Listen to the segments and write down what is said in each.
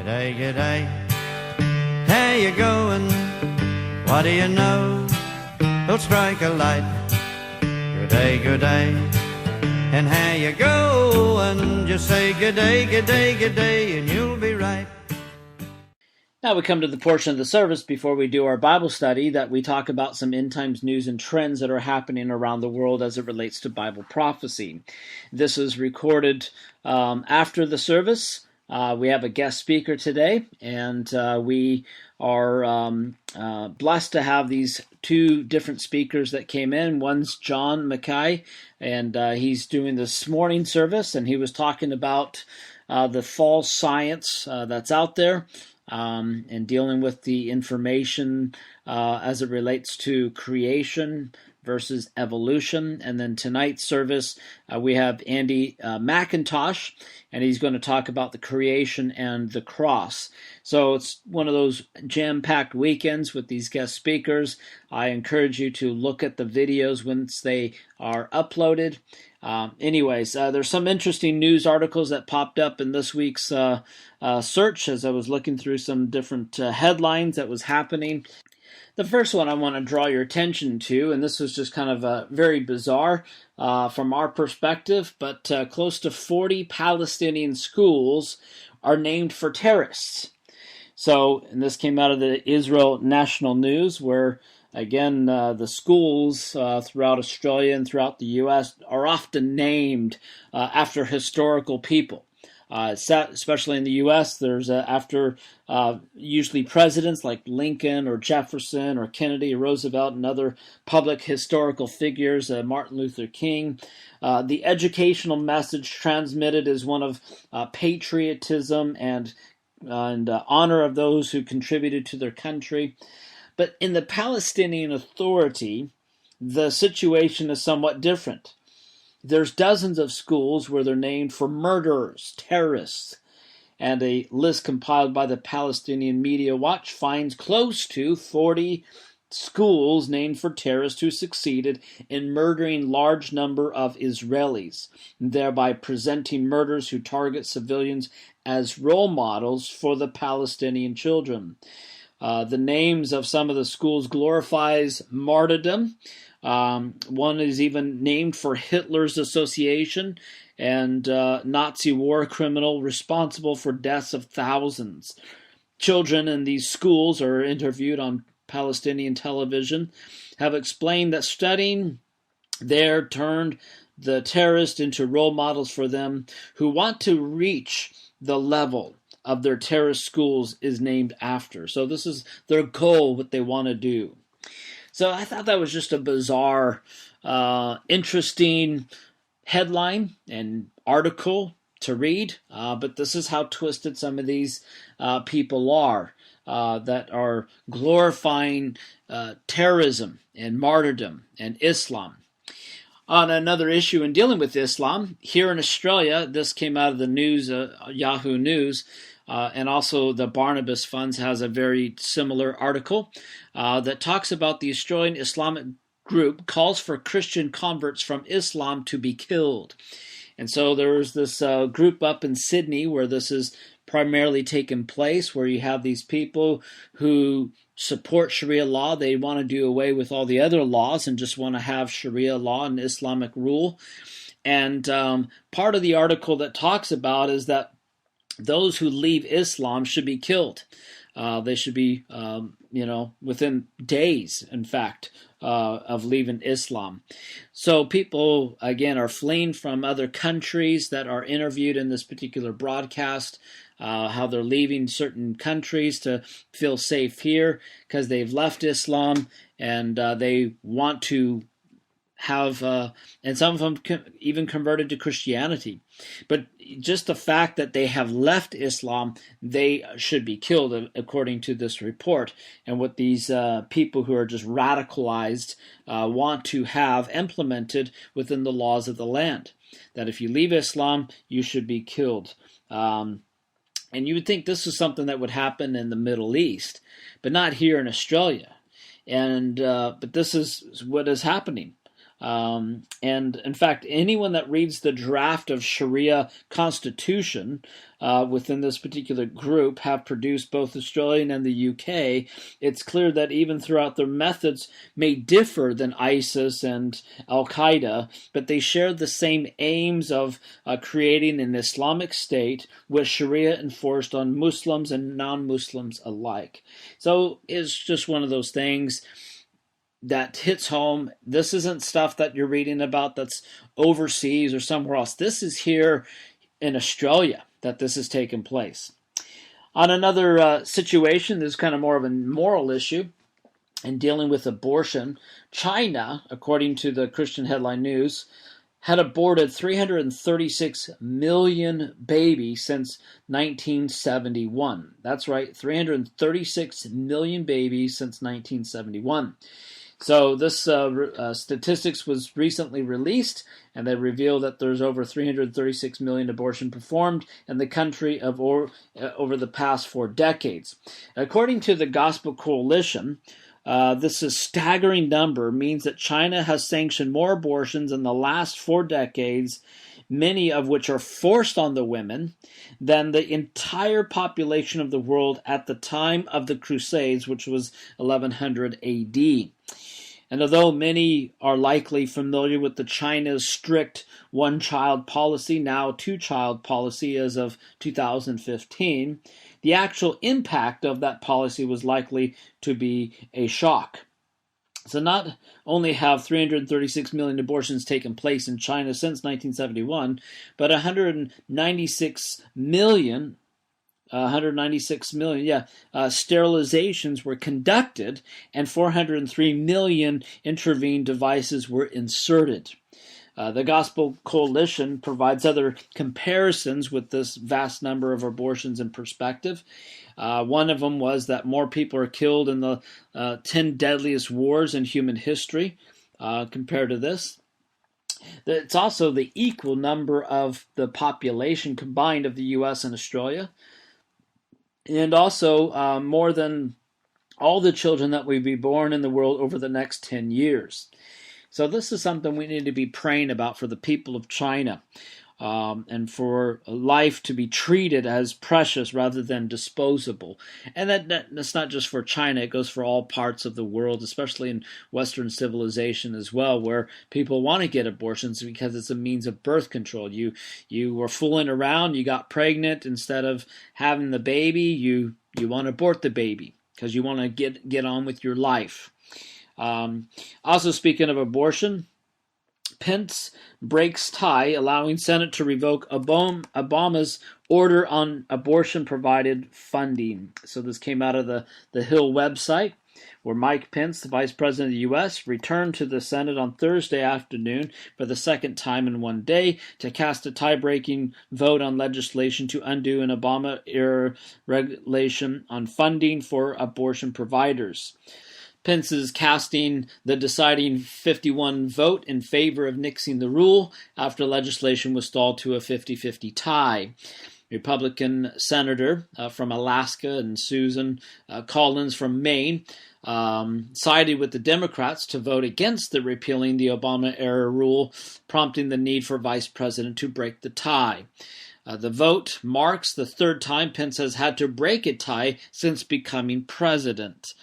G'day, g'day, how you going? What do you know? Don't strike a light. G'day, g'day, and how you going? Just say g'day, g'day, g'day, and you'll be right. Now we come to the portion of the service before we do our Bible study that we talk about some end times news and trends that are happening around the world as it relates to Bible prophecy. This is recorded after the service. We have a guest speaker today, and we are blessed to have these two different speakers that came in. One's John Mackay, and he's doing this morning service, and he was talking about the false science that's out there, and dealing with the information as it relates to creation versus evolution. And then tonight's service, we have Andy McIntosh, and he's going to talk about the creation and the cross. So it's one of those jam-packed weekends with these guest speakers. I encourage you to look at the videos once they are uploaded. There's some interesting news articles that popped up in this week's search as I was looking through some different headlines that was happening. The first one I want to draw your attention to, and this was just kind of very bizarre from our perspective, but close to 40 Palestinian schools are named for terrorists. So, and this came out of the Israel National News, where, again, the schools throughout Australia and throughout the U.S. are often named after historical people. Especially in the U.S., there's after usually presidents like Lincoln or Jefferson or Kennedy or Roosevelt and other public historical figures, Martin Luther King. The educational message transmitted is one of patriotism and honor of those who contributed to their country. But in the Palestinian Authority, the situation is somewhat different. There's dozens of schools where they're named for murderers, terrorists, and a list compiled by the Palestinian Media Watch finds close to 40 schools named for terrorists who succeeded in murdering large number of Israelis, thereby presenting murders who target civilians as role models for the Palestinian children. The names of some of the schools glorifies martyrdom. One is even named for Hitler's association and Nazi war criminal responsible for deaths of thousands. Children in these schools are interviewed on Palestinian television, have explained that studying there turned the terrorists into role models for them who want to reach the level of their terrorist schools is named after. So this is their goal, what they want to do. So I thought that was just a bizarre, interesting headline and article to read, but this is how twisted some of these people are that are glorifying terrorism and martyrdom and Islam. On another issue in dealing with Islam, here in Australia, this came out of the news, Yahoo News, and also the Barnabas Funds has a very similar article that talks about the Australian Islamic group calls for Christian converts from Islam to be killed. And so there's this group up in Sydney where this is primarily taken place, where you have these people who support Sharia law. They want to do away with all the other laws and just want to have Sharia law and Islamic rule. And part of the article that talks about is that those who leave Islam should be killed. They should be, within days, in fact, of leaving Islam. So people, again, are fleeing from other countries that are interviewed in this particular broadcast, how they're leaving certain countries to feel safe here because they've left Islam and they want to have, and some of them even converted to Christianity. But just the fact that they have left Islam, they should be killed, according to this report. And what these people who are just radicalized want to have implemented within the laws of the land. That if you leave Islam, you should be killed. And you would think this is something that would happen in the Middle East, but not here in Australia. And but this is what is happening. And in fact, anyone that reads the draft of Sharia constitution within this particular group have produced both Australian and the UK, it's clear that even throughout their methods may differ than ISIS and Al-Qaeda, but they share the same aims of creating an Islamic state with Sharia enforced on Muslims and non-Muslims alike. So it's just one of those things that hits home. This isn't stuff that you're reading about that's overseas or somewhere else. This is here in Australia that this has taken place. On another situation, this is kind of more of a moral issue in dealing with abortion. China, according to the Christian Headline News, had aborted 336 million babies since 1971. That's right, 336 million babies since 1971. So this statistics was recently released, and they reveal that there's over 336 million abortions performed in the country over the past 4 decades. According to the Gospel Coalition, this is staggering number means that China has sanctioned more abortions in the last 4 decades, many of which are forced on the women, than the entire population of the world at the time of the Crusades, which was 1100 AD. And although many are likely familiar with the China's strict one-child policy, now two-child policy as of 2015, the actual impact of that policy was likely to be a shock. So not only have 336 million abortions taken place in China since 1971, but 196 million sterilizations were conducted, and 403 million intervened devices were inserted. The Gospel Coalition provides other comparisons with this vast number of abortions in perspective. One of them was that more people are killed in the 10 deadliest wars in human history compared to this. It's also the equal number of the population combined of the U.S. and Australia, and also more than all the children that will be born in the world over the next 10 years. So this is something we need to be praying about for the people of China, and for life to be treated as precious rather than disposable. And that's not just for China, it goes for all parts of the world, especially in Western civilization as well, where people want to get abortions because it's a means of birth control. You were fooling around, you got pregnant, instead of having the baby, you want to abort the baby because you want to get on with your life. Also, speaking of abortion, Pence breaks tie, allowing Senate to revoke Obama's order on abortion-provided funding. So this came out of the Hill website, where Mike Pence, the Vice President of the U.S., returned to the Senate on Thursday afternoon for the second time in one day to cast a tie-breaking vote on legislation to undo an Obama-era regulation on funding for abortion providers. Pence is casting the deciding 51 vote in favor of nixing the rule after legislation was stalled to a 50-50 tie. Republican Senator from Alaska and Susan Collins from Maine sided with the Democrats to vote against the repealing the Obama-era rule, prompting the need for Vice President to break the tie. The vote marks the third time Pence has had to break a tie since becoming president.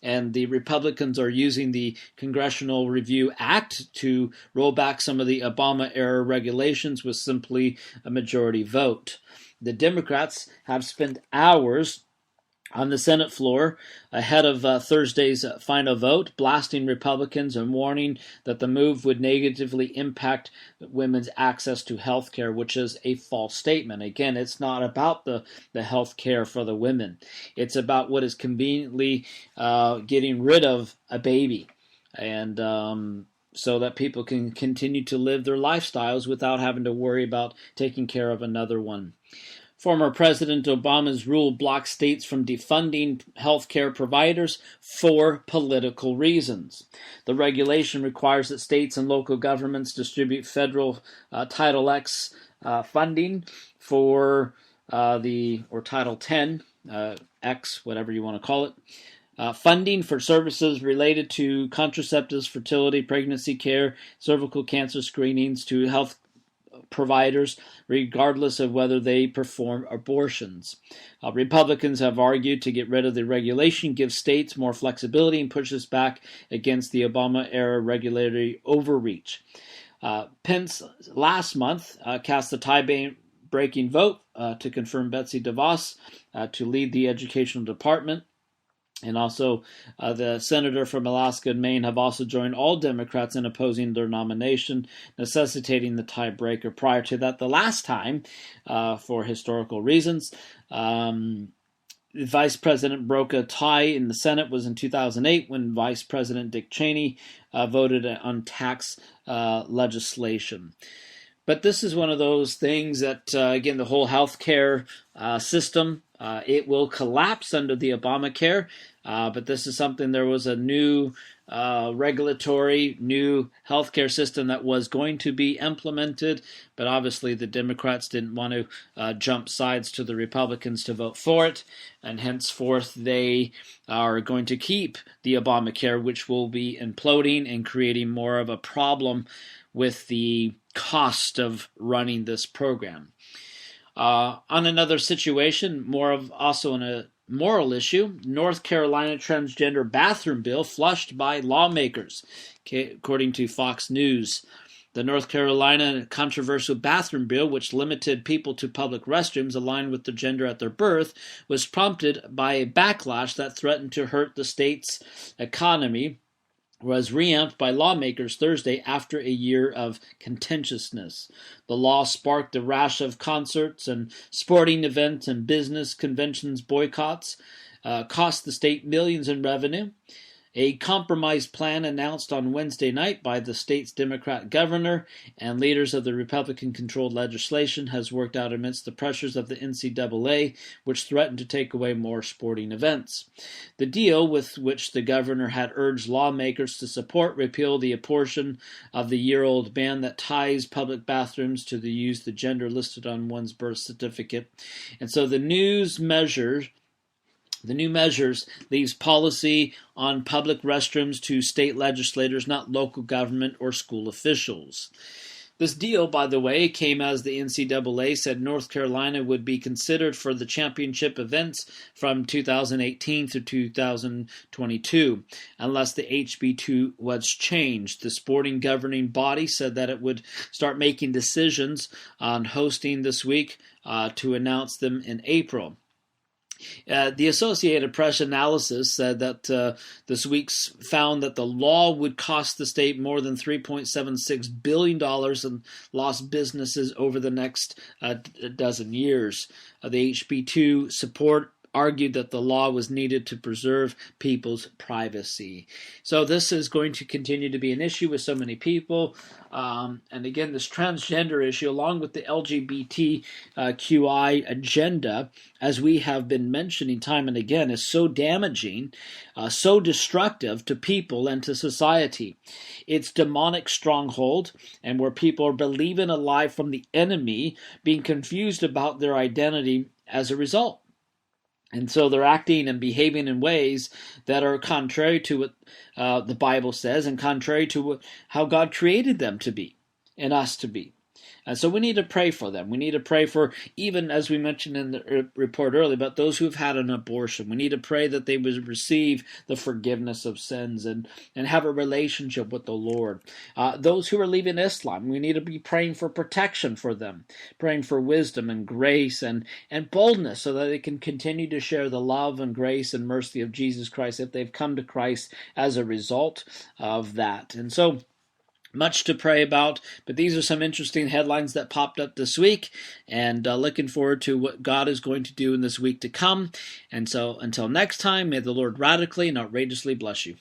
And the Republicans are using the Congressional Review Act to roll back some of the Obama-era regulations with simply a majority vote. The Democrats have spent hours on the Senate floor ahead of Thursday's final vote, blasting Republicans and warning that the move would negatively impact women's access to health care, which is a false statement. Again, it's not about the health care for the women. It's about what is conveniently getting rid of a baby, and so that people can continue to live their lifestyles without having to worry about taking care of another one. Former President Obama's rule blocks states from defunding health care providers for political reasons. The regulation requires that states and local governments distribute federal Title X funding for or Title 10, X, whatever you want to call it, funding for services related to contraceptives, fertility, pregnancy care, cervical cancer screenings to health providers, regardless of whether they perform abortions. Republicans have argued to get rid of the regulation, give states more flexibility, and pushes back against the Obama-era regulatory overreach. Pence last month cast a tie-breaking vote to confirm Betsy DeVos to lead the educational department. And also, the senator from Alaska and Maine have also joined all Democrats in opposing their nomination, necessitating the tiebreaker. Prior to that, the last time, for historical reasons, the Vice President broke a tie in the Senate was in 2008 when Vice President Dick Cheney voted on tax legislation. But this is one of those things that, again, the whole healthcare system, it will collapse under the Obamacare. But this is something, there was a new regulatory, new healthcare system that was going to be implemented. But obviously the Democrats didn't want to jump sides to the Republicans to vote for it. And henceforth they are going to keep the Obamacare, which will be imploding and creating more of a problem with the cost of running this program. On another situation, more of also in a moral issue, North Carolina transgender bathroom bill flushed by lawmakers, according to Fox News. The North Carolina controversial bathroom bill, which limited people to public restrooms aligned with their gender at their birth, was prompted by a backlash that threatened to hurt the state's economy, was reamped by lawmakers Thursday after a year of contentiousness. The law sparked a rash of concerts and sporting events and business conventions boycotts, cost the state millions in revenue. A compromise plan announced on Wednesday night by the state's Democrat governor and leaders of the Republican-controlled legislation has worked out amidst the pressures of the NCAA, which threatened to take away more sporting events. The deal, with which the governor had urged lawmakers to support, repeal the portion of the year-old ban that ties public bathrooms to the use of the gender listed on one's birth certificate. And so the new measures leaves policy on public restrooms to state legislators, not local government or school officials. This deal, by the way, came as the NCAA said North Carolina would be considered for the championship events from 2018 to 2022, unless the HB2 was changed. The sporting governing body said that it would start making decisions on hosting this week to announce them in April. The Associated Press analysis said that this week's found that the law would cost the state more than $3.76 billion in lost businesses over the next dozen years. The HB2 support argued that the law was needed to preserve people's privacy. So this is going to continue to be an issue with so many people. And again, this transgender issue, along with the LGBTQI agenda, as we have been mentioning time and again, is so damaging, so destructive to people and to society. It's demonic stronghold, and where people are believing a lie from the enemy, being confused about their identity as a result. And so they're acting and behaving in ways that are contrary to what the Bible says and contrary to how God created them to be and us to be. And so we need to pray for them. We need to pray for, even as we mentioned in the report earlier, about those who have had an abortion. We need to pray that they would receive the forgiveness of sins and have a relationship with the Lord. Those who are leaving Islam, we need to be praying for protection for them, praying for wisdom and grace and boldness so that they can continue to share the love and grace and mercy of Jesus Christ if they've come to Christ as a result of that. And so, much to pray about, but these are some interesting headlines that popped up this week, and looking forward to what God is going to do in this week to come. And so until next time, may the Lord radically and outrageously bless you.